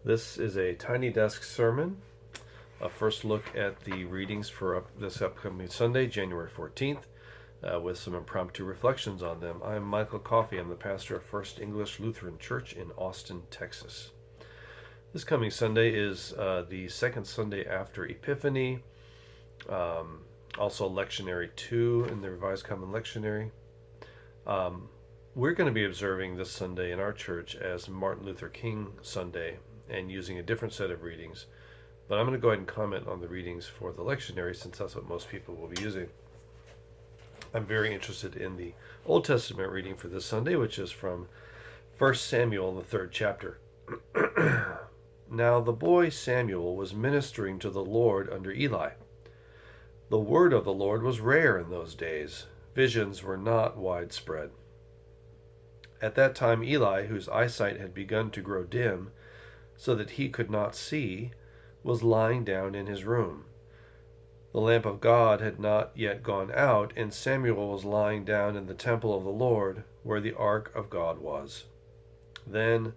This is a Tiny Desk sermon, a first look at the readings for this upcoming Sunday, January 14th, with some impromptu reflections on them. I'm Michael Coffey. I'm the pastor of First English Lutheran Church in Austin, Texas. This coming Sunday is the second Sunday after Epiphany, also Lectionary 2 in the Revised Common Lectionary. We're going to be observing this Sunday in our church as Martin Luther King Sunday and using a different set of readings. But I'm going to go ahead and comment on the readings for the lectionary since that's what most people will be using. I'm very interested in the Old Testament reading for this Sunday, which is from First Samuel, the 3rd chapter. Now the boy Samuel was ministering to the Lord under Eli. The word of the Lord was rare in those days. Visions were not widespread. At that time Eli, whose eyesight had begun to grow dim, so that he could not see, was lying down in his room. The lamp of God had not yet gone out, and Samuel was lying down in the temple of the Lord, where the ark of God was. Then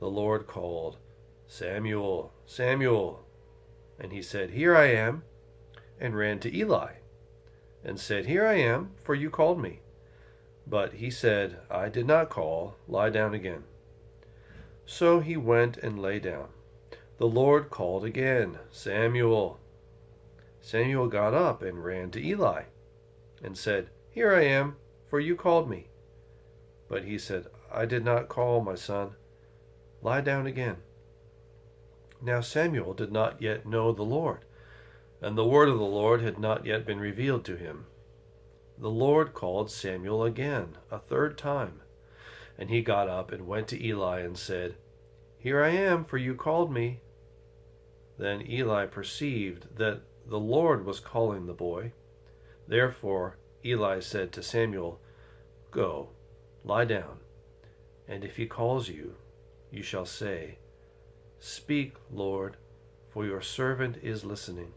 the Lord called, "Samuel, Samuel." And he said, "Here I am," and ran to Eli, and said, "Here I am, for you called me." But he said, "I did not call. Lie down again." So he went and lay down. The Lord called again, "Samuel." Samuel got up and ran to Eli, and said, "Here I am, for you called me." But he said, "I did not call, my son. Lie down again." Now Samuel did not yet know the Lord, and the word of the Lord had not yet been revealed to him. The Lord called Samuel again, a third time. And he got up and went to Eli and said, "Here I am, for you called me." Then Eli perceived that the Lord was calling the boy. Therefore Eli said to Samuel, "Go, lie down, and if he calls you, you shall say, 'Speak, Lord, for your servant is listening.'"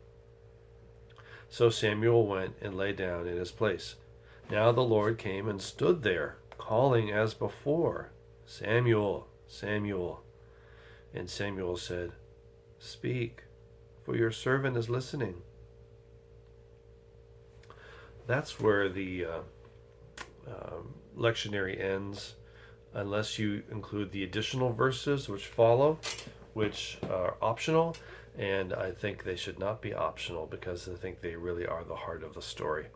So Samuel went and lay down in his place. Now the Lord came and stood there, calling as before, "Samuel, Samuel." And Samuel said, "Speak, for your servant is listening." That's where the lectionary ends, unless you include the additional verses which follow, which are optional. And I think they should not be optional because I think they really are the heart of the story.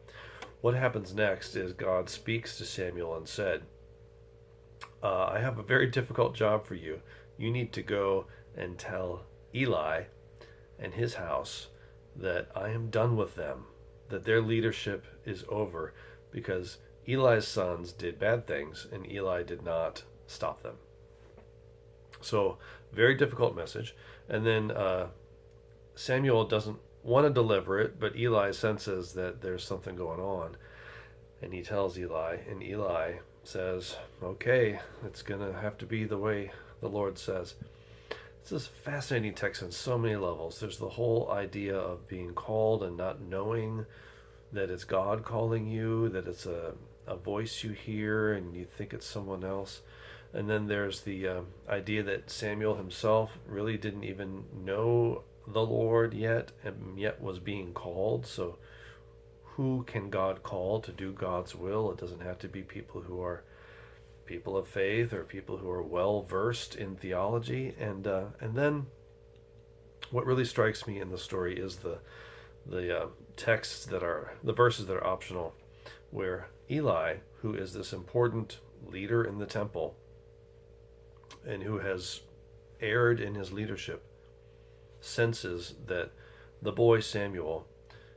What happens next is God speaks to Samuel and said, "I have a very difficult job for you. You need to go and tell Eli and his house that I am done with them, that their leadership is over, because Eli's sons did bad things and Eli did not stop them." So, very difficult message. And then Samuel doesn't want to deliver it, but Eli senses that there's something going on. And he tells Eli, and Eli says, "Okay, it's going to have to be the way the Lord says." This is a fascinating text on so many levels. There's the whole idea of being called and not knowing that it's God calling you, that it's a voice you hear and you think it's someone else. And then there's the idea that Samuel himself really didn't even know the Lord yet, and yet was being called. So who can God call to do God's will? It doesn't have to be people who are people of faith or people who are well versed in theology. And then what really strikes me in the story is the texts that are the verses that are optional, where Eli, who is this important leader in the temple and who has erred in his leadership, senses that the boy Samuel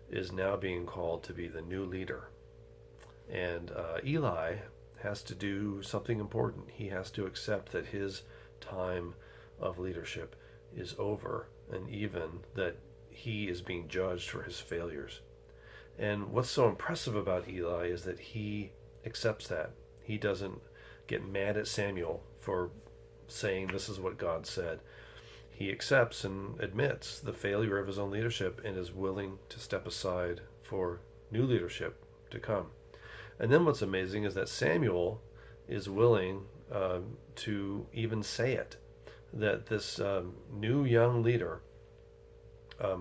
is now being called to be the new leader. And Eli has to do something important. He has to accept that his time of leadership is over, and even that he is being judged for his failures. And what's so impressive about Eli is that he accepts that. He doesn't get mad at Samuel for saying this is what God said. He accepts and admits the failure of his own leadership and is willing to step aside for new leadership to come. And then what's amazing is that Samuel is willing to even say it. that this new young leader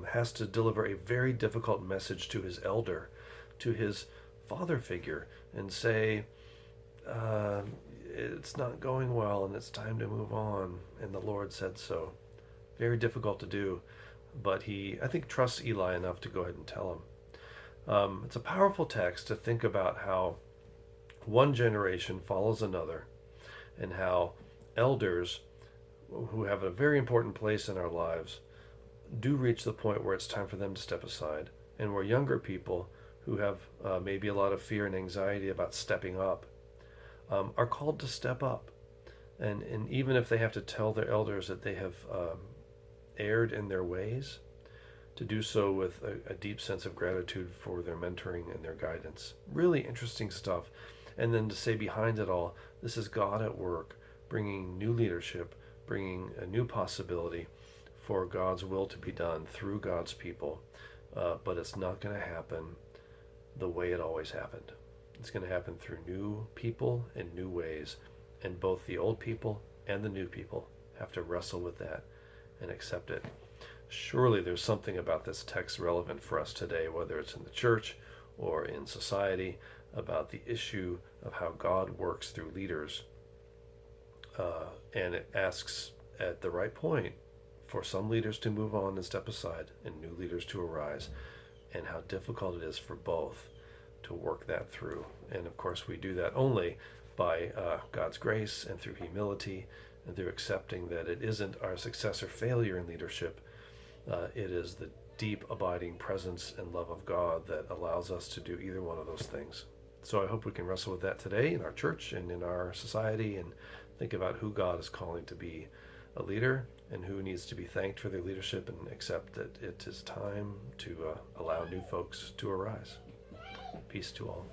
has to deliver a very difficult message to his elder, to his father figure, and say, it's not going well and it's time to move on, and the Lord said so. Very difficult to do, but he, I think, trusts Eli enough to go ahead and tell him. It's a powerful text to think about how one generation follows another, and how elders who have a very important place in our lives do reach the point where it's time for them to step aside, and where younger people who have maybe a lot of fear and anxiety about stepping up are called to step up. And even if they have to tell their elders that they have erred in their ways, to do so with a deep sense of gratitude for their mentoring and their guidance. Really interesting stuff. And then to say behind it all, this is God at work, bringing new leadership, bringing a new possibility for God's will to be done through God's people. But it's not going to happen the way it always happened. It's going to happen through new people in new ways. And both the old people and the new people have to wrestle with that and accept it. Surely there's something about this text relevant for us today, whether it's in the church or in society, about the issue of how God works through leaders. And it asks at the right point for some leaders to move on and step aside, and new leaders to arise, and how difficult it is for both to work that through. And of course, we do that only by God's grace and through humility and through accepting that it isn't our success or failure in leadership. It is the deep, abiding presence and love of God that allows us to do either one of those things. So I hope we can wrestle with that today in our church and in our society, and think about who God is calling to be a leader and who needs to be thanked for their leadership, and accept that it is time to allow new folks to arise. Peace to all.